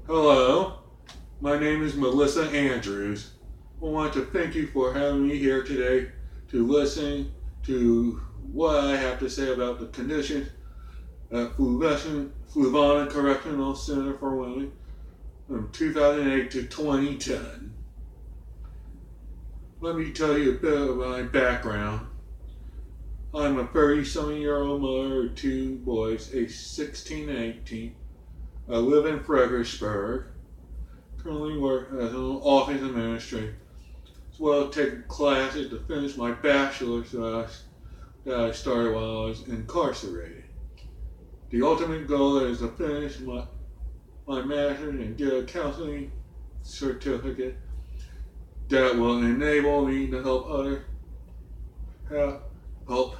Hello, my name is Melissa Andrews. I want to thank you for having me here today to listen to what I have to say about the conditions at Fluvanna Correctional Center for Women from 2008 to 2010. Let me tell you a bit of my background. I'm a 30-something-year-old mother of two boys, aged 16 and 18. I live in Fredericksburg. Currently work as an office administrator, as well as taking classes to finish my bachelor's that I started while I was incarcerated. The ultimate goal is to finish my master's and get a counseling certificate that will enable me to help others help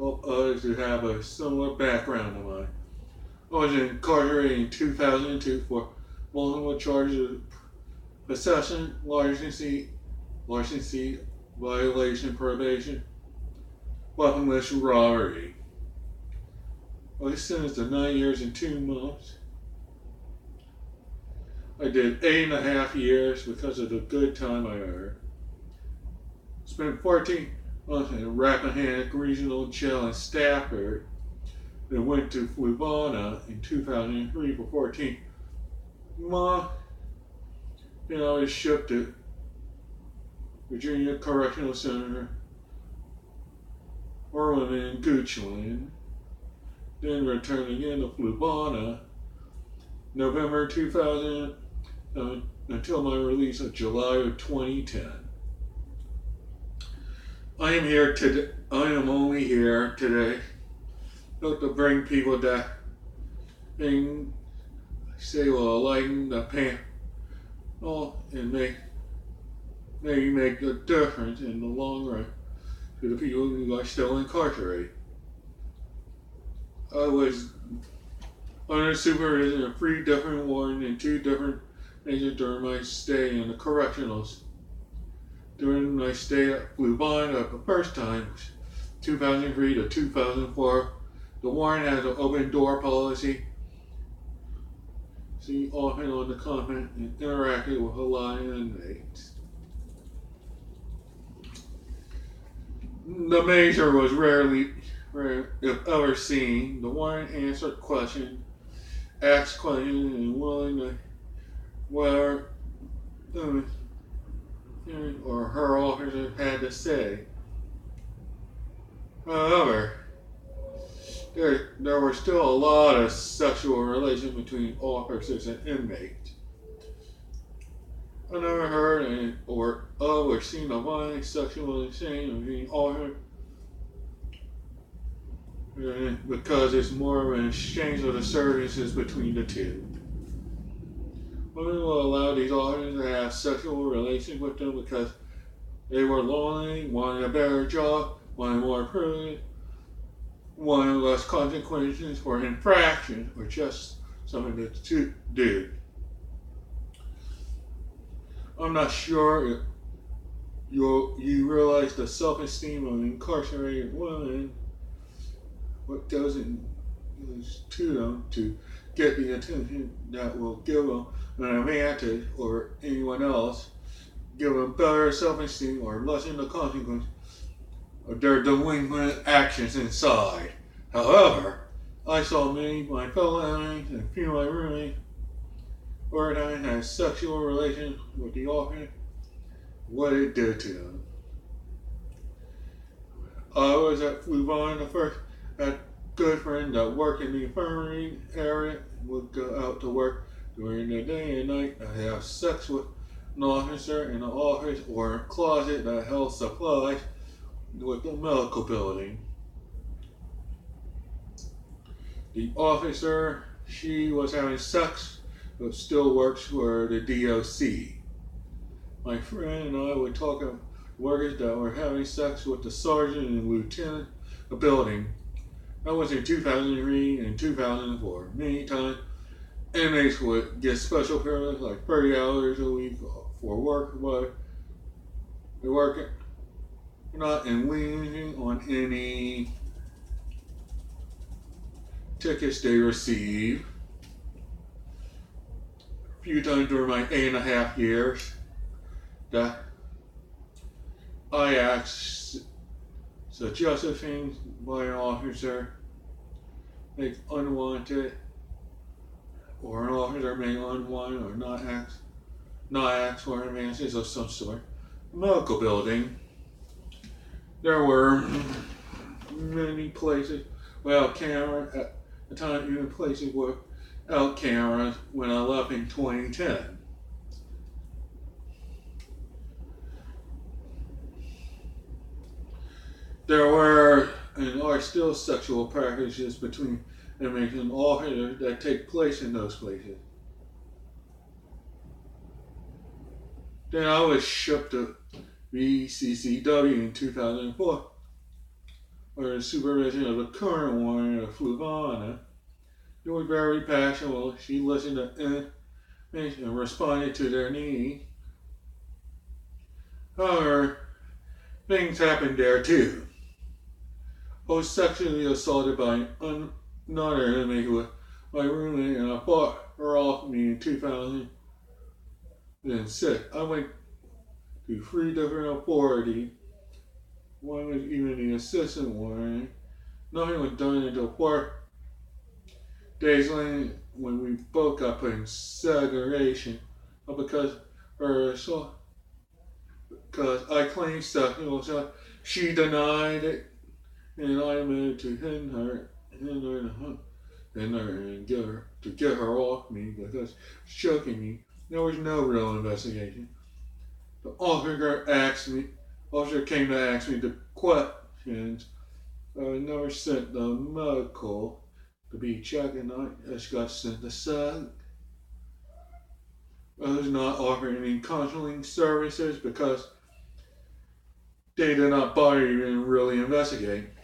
others who have a similar background to mine. I was incarcerated in 2002 for multiple charges of possession, larceny, violation, probation, weaponless robbery. I was sentenced to 9 years and 2 months. I did 8.5 years because of the good time I earned. Spent 14 months in Rappahannock Regional Jail in Stafford. Then went to Fluvanna in 2003 for 14 months. Then I was shipped to Virginia Correctional Center for Women in Goochland. Then returned again to Fluvanna November 2000 until my release of July of 2010. I am only here today not to bring people that say will lighten the pain and maybe make a difference in the long run to the people who are still incarcerated. I was under supervision of 3 different wardens and 2 different agents during my stay in the correctionals. During my stay at Fluvanna the first time, 2003 to 2004, the warden has an open door policy. See often on the convent and interacted with a lot of inmates. The major was rarely, if ever seen. The warden answered questions, asked questions, and willing to whatever him or her officer had to say. However, there were still a lot of sexual relations between officers and inmates. I never heard or seen a violent sexual exchange between officers because it's more of an exchange of the services between the two. Women will allow these officers to have sexual relations with them because they were lonely, wanted a better job, wanted more privilege, wanted less consequences for infractions, or just something to do. I'm not sure if you realize the self-esteem of incarcerated women, what goes to them to get the attention that will give them an advantage or anyone else, give them better self-esteem or lessen the consequence of their delinquent actions inside. However, I saw many of my fellow inmates and a few of my roommates where I had sexual relations with the officer, what it did to them. I was at Fluvanna the first, had a good friend that worked in the infirmary area, would go out to work during the day and night. I have sex with an officer in the office or a closet that held supplies with the medical building. The officer, she was having sex, but still works for the DOC. My friend and I would talk about workers that were having sex with the sergeant and lieutenant of the building. That was in 2003 and 2004. Many times, inmates would get special periods like 30 hours a week for work, but they work not infringing on any tickets they receive. few times during my 8.5 years that I asked suggestive things by an officer, like unwanted, or an officer may unwanted or not ask for advances of some sort. Medical building, there were many places without cameras at the time, even places without cameras when I left in 2010. There were and are still sexual practices between inmates and officers that take place in those places. Then I was shipped to VCCW in 2004 under the supervision of the current warden of Fluvanna. She was very passionate. She listened to inmates and responded to their needs. However, things happened there too. I was sexually assaulted by another inmate who was my roommate, and I fought her off me in 2006. I went to 3 different authorities. One was even the assistant warden. Nothing was done until 4 days later when we both got put in segregation because her assault. Because I claimed sexual assault, she denied it. And I admitted to hitting her and get her off me because she was choking me. There was no real investigation. The officer came to ask me the questions. I was never sent to medical to be checked, and I just got sent to SAG. I was not offered any counseling services because they did not bother to even really investigate.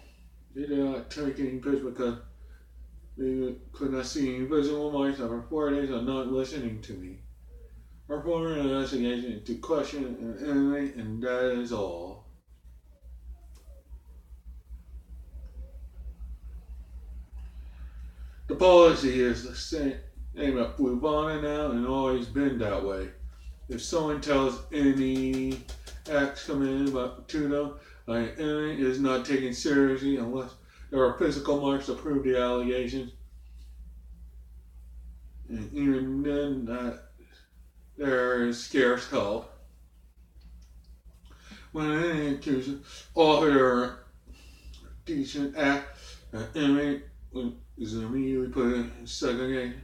They did not take any pictures because they could not see any visible marks after 4 days of not listening to me. Perform an investigation to question an inmate, and that is all. The policy is the same at Fluvanna now and always been that way. If someone tells any acts come in to them, an inmate is not taken seriously unless there are physical marks to prove the allegations. And even then, there is scarce help. When an inmate accuses officer a decent act, an inmate is immediately put in segregation,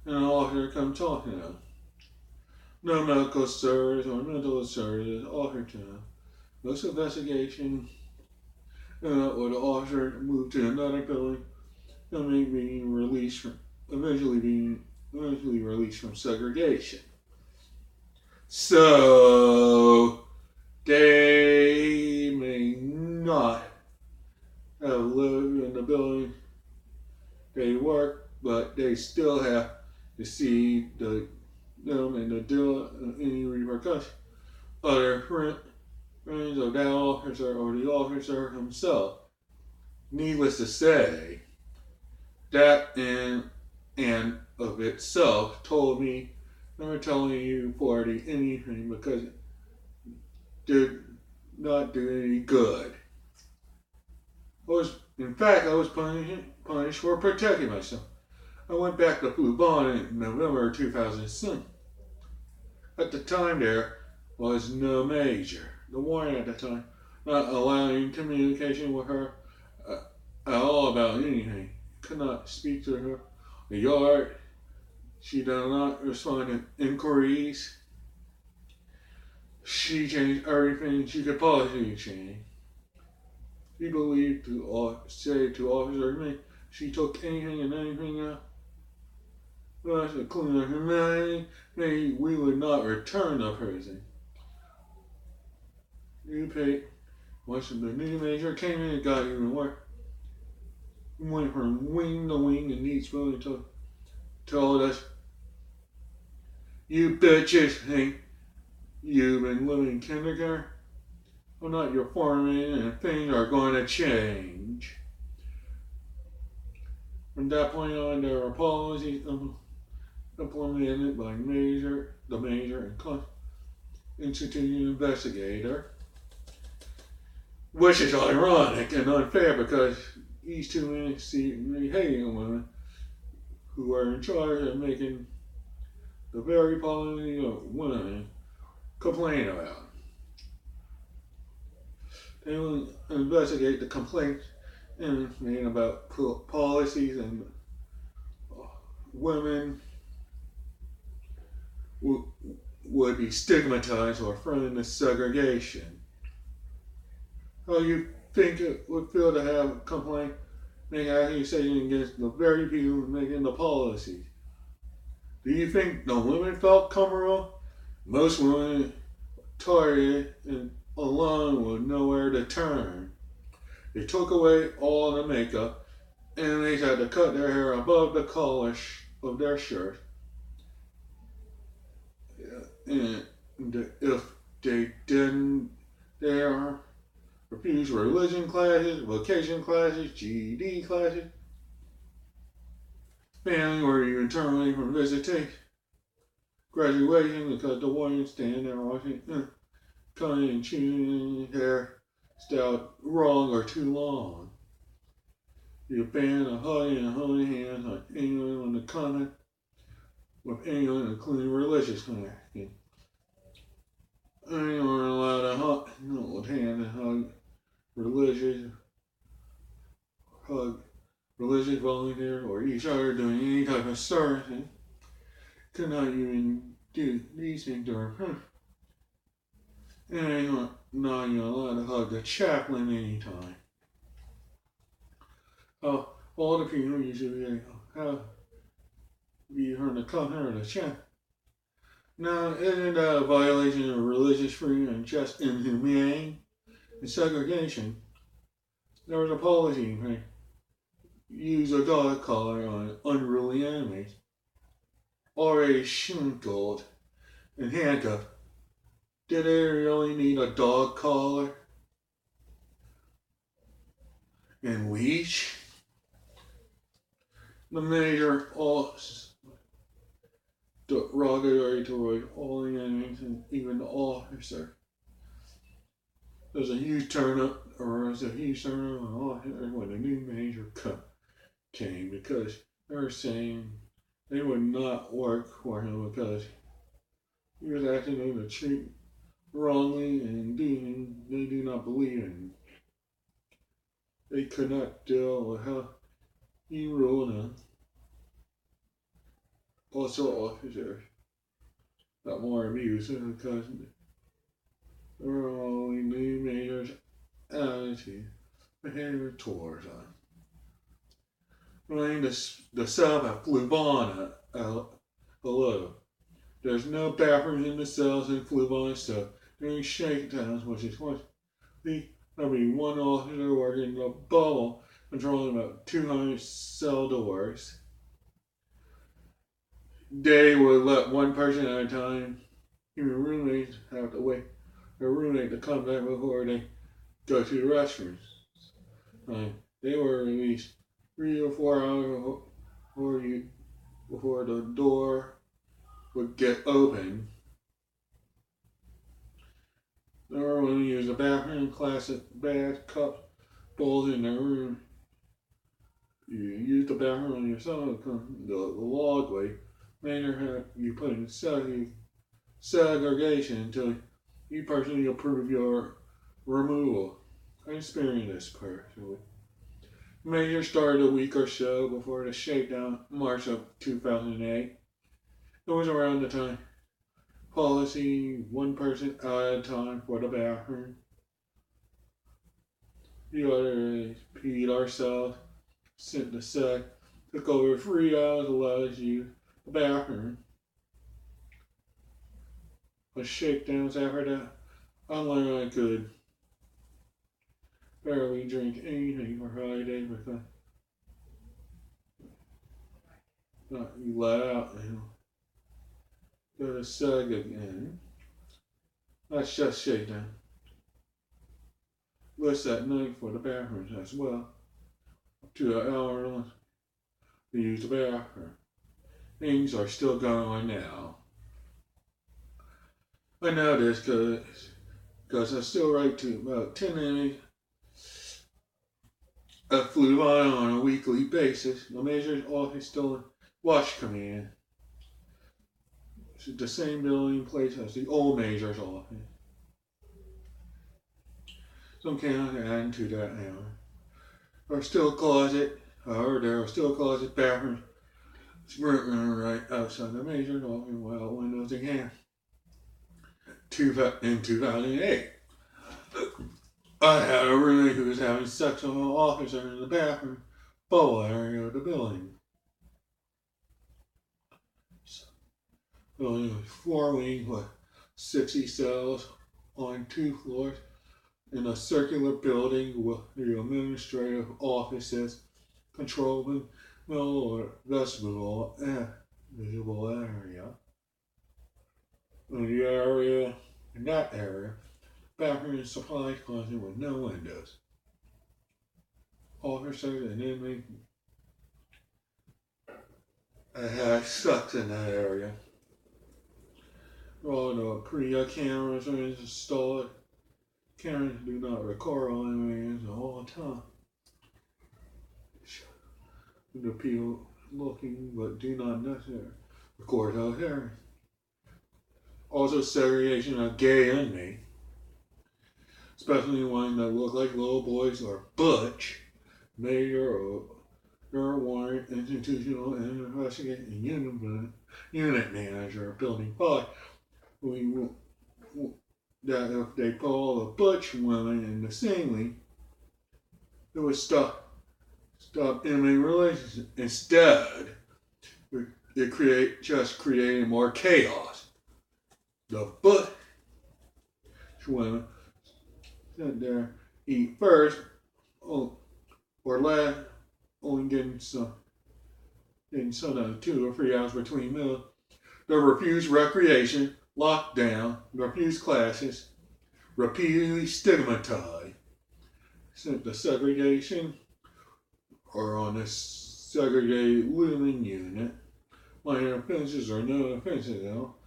and an officer comes talking to them. No medical service or mental service is offered to them. Most investigation or the officer moved to another building, and may be eventually released from segregation. So they may not have lived in the building they work, but they still have to see them and to deal with any repercussions. Other friends of that officer or the officer himself. Needless to say, that and of itself told me never telling you party anything because it did not do any good. I was punished for protecting myself. I went back to Fluvanna in November 2007. At the time, there was no major. The warden at the time not allowing communication with her at all about anything. Could not speak to her. The yard. She did not respond to inquiries. She changed everything she could possibly change. She believed say to Officer me, she took anything and anything out. Us, including her humanity, maybe we would not return to prison. You paid. Once the new major came in, it got even worse. We went from wing to wing and each building told us, you bitches think you've been living in kindergarten? I'm not your foreman and things are going to change. From that point on, there were policies implemented by the major and institute investigator, which is ironic and unfair because these two men secretly hating women who are in charge of making the very policy of women complain about. They will investigate the complaints and made about policies and women would be stigmatized or thrown into segregation. How you think it would feel to have a complaint make accusation against the very people making the policies? Do you think the women felt comfortable? Most women targeted and alone with nowhere to turn. They took away all the makeup and they had to cut their hair above the collar of their shirt. And if they didn't, they refused religion classes, vocation classes, GED classes, family or even terminated from visitation, graduation because the women stand there watching, cutting and choosing hair style wrong or too long. You ban a hugging and holding hands on anyone in the comment with anyone, including religious connection. Anyone allowed to hug, with hands and hug religious volunteers or each other doing any type of service. Could not even do these things to her. And anyone not even allowed to hug the chaplain anytime. All the people usually have be heard to come here to check. Now, isn't that a violation of religious freedom and just inhumane and segregation? There was a policy to use a dog collar on unruly inmates, already shackled and handcuffed. Did they really need a dog collar and leash? The major derogatory toward all the inmates and even the officer. There's a huge turnout when the new major came because they were saying they would not work for him because he was acting in the treat wrongly and they do not believe in him. They could not deal with how he ruled them. Also officers got more abusive because they were only new major's attitude, behavior towards them. Running the cell at Fluvanna, hello. There's no bathrooms in the cells in Fluvanna, so during shakedowns, which is what there'll be one officer working the bubble, controlling about 200 cell doors. They would let one person at a time. Even roommates have to wait their roommate to come back before they go to the restrooms. They were released 3 or 4 hours before the door would get open. They were when you use the bathroom, classic bath cups, bowls in their room. You use the bathroom on yourself, the logway. Later, you put in segregation until you personally approve your removal. I experienced this personally. Major started a week or so before the shakedown, March of 2008. It was around the time policy, one person at a time for the bathroom. The other peed ourselves, sent the sec, took over 3 hours, allows you the bathroom. But shakedowns after that, I learned I could barely drink anything for 5 days because you let out and go to seg again. That's just shakedown. List that night for the bathrooms as well. Up to an hour to use the bathroom. things are still going on now. I know this because I still write to about 10 inmates at Fluvanna on a weekly basis. The major's office still in Watch Command. It's the same building place as the old major's office. Some can add to that now. There's still a closet. However, there are still a closet bathroom right outside the major's office without windows again. In 2008, I had a roommate who was having sex with an officer in the bathroom bowl area of the building. The building was 4 wings with 60 cells on 2 floors in a circular building with the administrative offices, control room, or vestibule and visible area. In that area, bathroom and supply closet with no windows. Officers and inmates had sex in that area. All the PRIA cameras are installed. Cameras do not record all inmates all the time. The people looking but do not necessarily record those areas. Also, segregation of gay inmates, especially one that look like little boys or butch, major or warrant institutional investigation unit manager of Building 5. That if they pull a butch woman in the same league, it would stop inmate relations. Instead, it created more chaos. The butch women sit there, eat first, or last, only getting some 2 or 3 hours between meals. They refuse recreation, lockdown, refuse classes, repeatedly stigmatized. Sent to segregation or on a segregated living unit. Minor offenses or no offenses at all.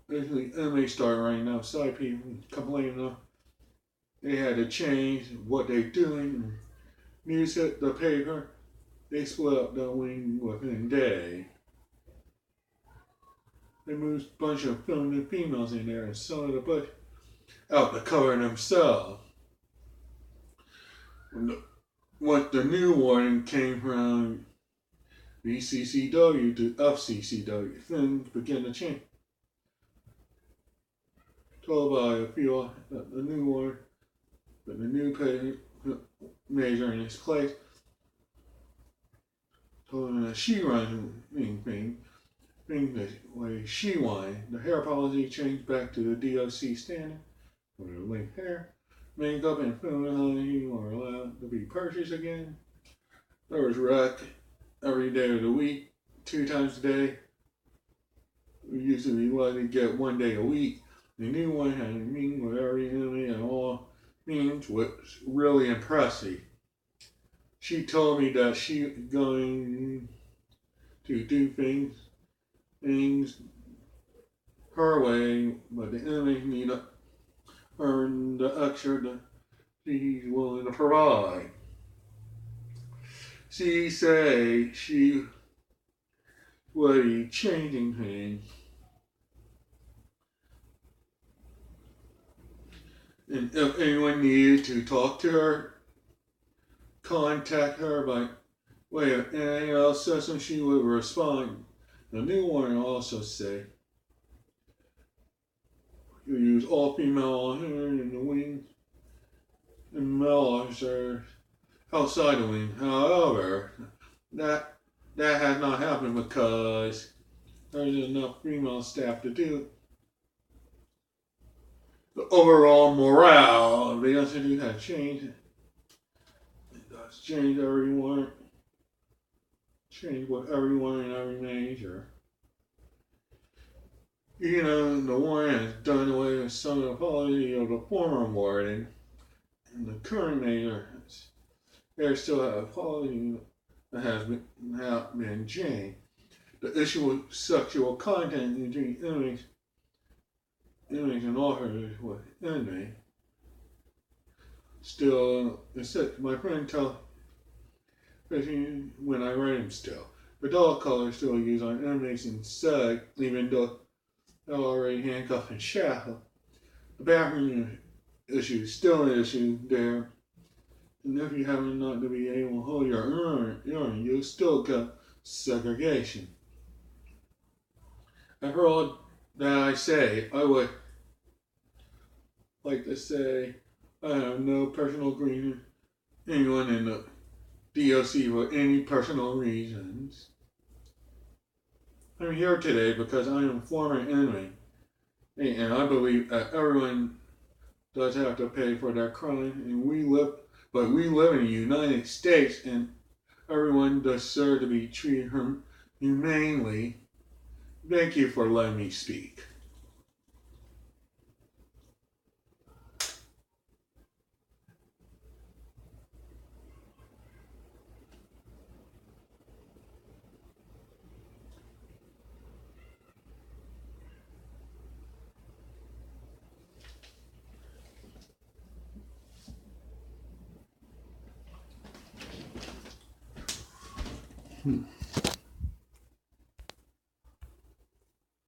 Basically, inmates start writing outside people complaining they had to change what they're doing. News hit the paper. They split up the wing within a day. They moved a bunch of feminine females in there and some of the bush out to cover themselves. What the new warning came from BCCW to FCCW, things began to change. Told by a few that the new warning, but the new major in his place told him that she runs thing the way she wanted. The hair policy changed back to the DOC standard for the length hair. Makeup and feminine were allowed to be purchased again. There was rec every day of the week, 2 times a day. We used to be lucky to get 1 day a week. The new one had a meeting with every inmate and all meetings was really impressive. She told me that she was going to do things her way, but the inmates need to earn the extra that she's willing to provide. She said she would be changing things. And if anyone needed to talk to her, contact her by way of anything else system, she would respond. The new one also say you use all female on her in the wing and male officers outside the wing. However, that has not happened because there's enough female staff to do it. The overall morale of the institute has changed. It does change everyone. Change with everyone in every major. You know, the warden has done away with some of the policy of the former warden, and the current major they still have policy that has been changed. The issue with sexual content between inmates and officers with inmate still exists. My friend tells me when I write him still. The dog collar still used on inmates in SEG, even though they're already handcuffed and shackled. The bathroom issue is still an issue there. And if you happen not to be able to hold your urine, you'll still get segregation. After all that I say, I would like to say I have no personal agreement with anyone in the DOC for any personal reasons. I'm here today because I am a former inmate, and I believe that everyone does have to pay for their crime, and we live in the United States, and everyone deserves to be treated humanely. Thank you for letting me speak.